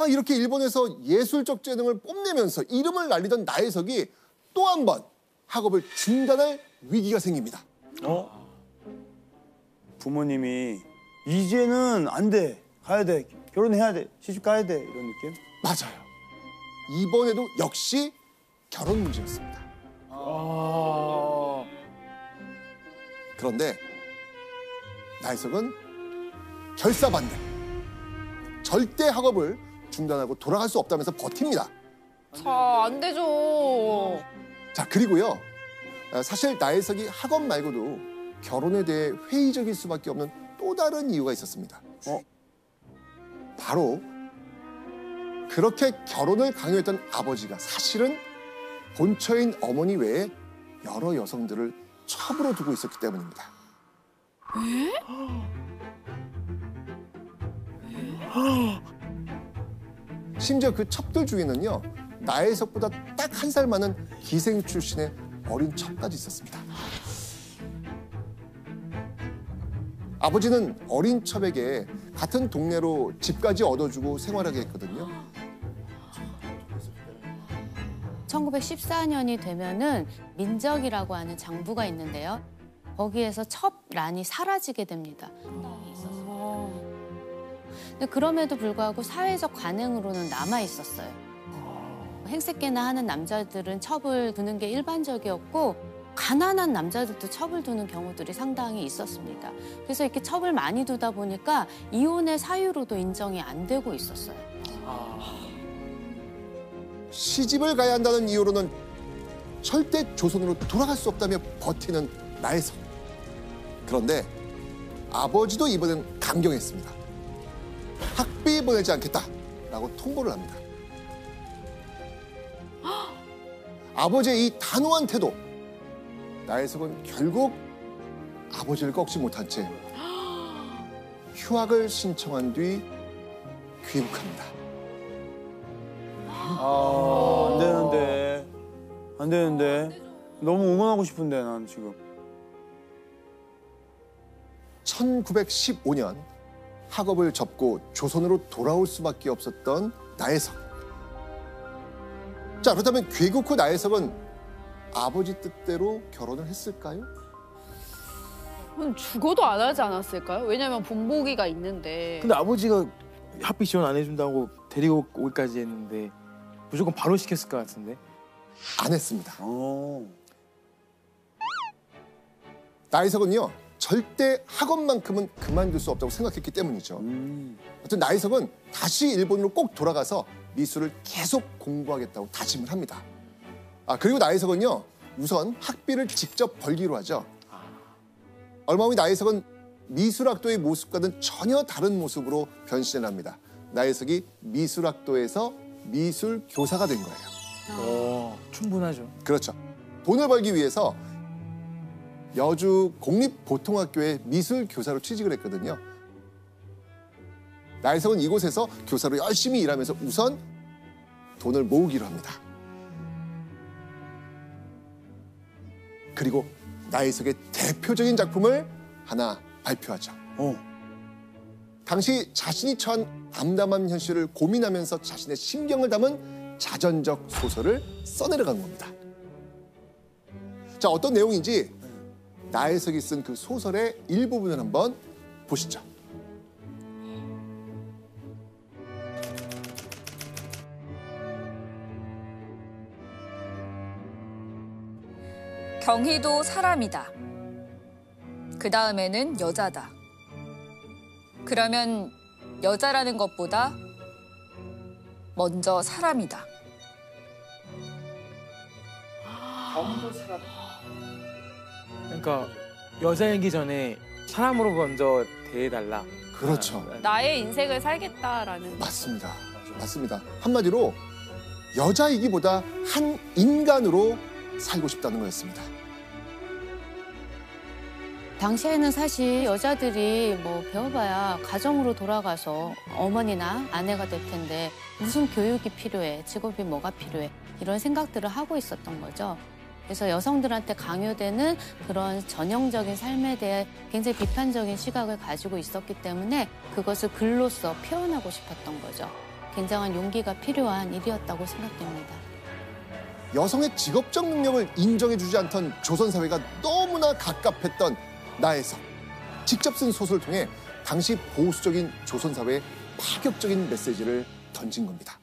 이렇게 일본에서 예술적 재능을 뽐내면서 이름을 날리던 나혜석이 또 한 번 학업을 중단할 위기가 생깁니다. 부모님이 이제는 안 돼. 가야 돼. 결혼해야 돼. 시집 가야 돼. 이런 느낌? 맞아요. 이번에도 역시 결혼 문제였습니다. 그런데 나혜석은 결사반대. 절대 학업을 중단하고 돌아갈 수 없다면서 버팁니다. 안 되죠. 자, 그리고요. 사실 나혜석이 학업 말고도 결혼에 대해 회의적일 수밖에 없는 또 다른 이유가 있었습니다. 바로 그렇게 결혼을 강요했던 아버지가 사실은 본처인 어머니 외에 여러 여성들을 첩으로 두고 있었기 때문입니다. 심지어 그 첩들 중에는요, 나혜석보다 딱 한 살 많은 기생 출신의 어린 첩까지 있었습니다. 아버지는 어린 첩에게 같은 동네로 집까지 얻어주고 생활하게 했거든요. 1914년이 되면은 민적이라고 하는 장부가 있는데요. 거기에서 첩란이 사라지게 됩니다. 근데 그럼에도 불구하고 사회적 관행으로는 남아 있었어요. 행색계나 하는 남자들은 첩을 두는 게 일반적이었고 가난한 남자들도 첩을 두는 경우들이 상당히 있었습니다. 그래서 이렇게 첩을 많이 두다 보니까 이혼의 사유로도 인정이 안 되고 있었어요. 시집을 가야 한다는 이유로는 절대 조선으로 돌아갈 수 없다며 버티는 나혜석. 그런데 아버지도 이번엔 강경했습니다. 학비 보내지 않겠다라고 통보를 합니다. 아버지의 이 단호한 태도, 나혜석은 결국 아버지를 꺾지 못한 채 휴학을 신청한 뒤 귀국합니다. 안 되는데. 안 되는데. 너무 응원하고 싶은데, 난 지금. 1915년 학업을 접고 조선으로 돌아올 수밖에 없었던 나혜석. 자, 그렇다면 귀국 후 나혜석은 아버지 뜻대로 결혼을 했을까요? 죽어도 안 하지 않았을까요? 왜냐면 본보기가 있는데. 근데 아버지가 학비 지원 안 해준다고 데리고 오기까지 했는데 무조건 바로 시켰을 것 같은데. 안 했습니다. 나혜석은요, 절대 학업만큼은 그만둘 수 없다고 생각했기 때문이죠. 하여튼 나혜석은 다시 일본으로 꼭 돌아가서 미술을 계속 공부하겠다고 다짐을 합니다. 그리고 나혜석은요, 우선 학비를 직접 벌기로 하죠. 얼마 후 나혜석은 미술학도의 모습과는 전혀 다른 모습으로 변신을 합니다. 나혜석이 미술학도에서 미술교사가 된 거예요. 충분하죠. 그렇죠. 돈을 벌기 위해서 여주 공립보통학교에 미술교사로 취직을 했거든요. 나혜석은 이곳에서 교사로 열심히 일하면서 우선 돈을 모으기로 합니다. 그리고 나혜석의 대표적인 작품을 하나 발표하죠. 당시 자신이 처한 암담한 현실을 고민하면서 자신의 심경을 담은 자전적 소설을 써내려간 겁니다. 자, 어떤 내용인지 나혜석이 쓴 그 소설의 일부분을 한번 보시죠. 경희도 사람이다. 그 다음에는 여자다. 그러면 여자라는 것보다 먼저 사람이다. 그러니까 여자이기 전에 사람으로 먼저 대해달라. 그렇죠. 나의 인생을 살겠다라는. 맞습니다. 맞습니다. 한마디로 여자이기보다 한 인간으로 살고 싶다는 거였습니다. 당시에는 사실 여자들이 뭐 배워봐야 가정으로 돌아가서 어머니나 아내가 될 텐데 무슨 교육이 필요해, 직업이 뭐가 필요해 이런 생각들을 하고 있었던 거죠. 그래서 여성들한테 강요되는 그런 전형적인 삶에 대해 굉장히 비판적인 시각을 가지고 있었기 때문에 그것을 글로써 표현하고 싶었던 거죠. 굉장한 용기가 필요한 일이었다고 생각됩니다. 여성의 직업적 능력을 인정해주지 않던 조선사회가 너무나 갑갑했던 나혜석. 직접 쓴 소설을 통해 당시 보수적인 조선사회에 파격적인 메시지를 던진 겁니다.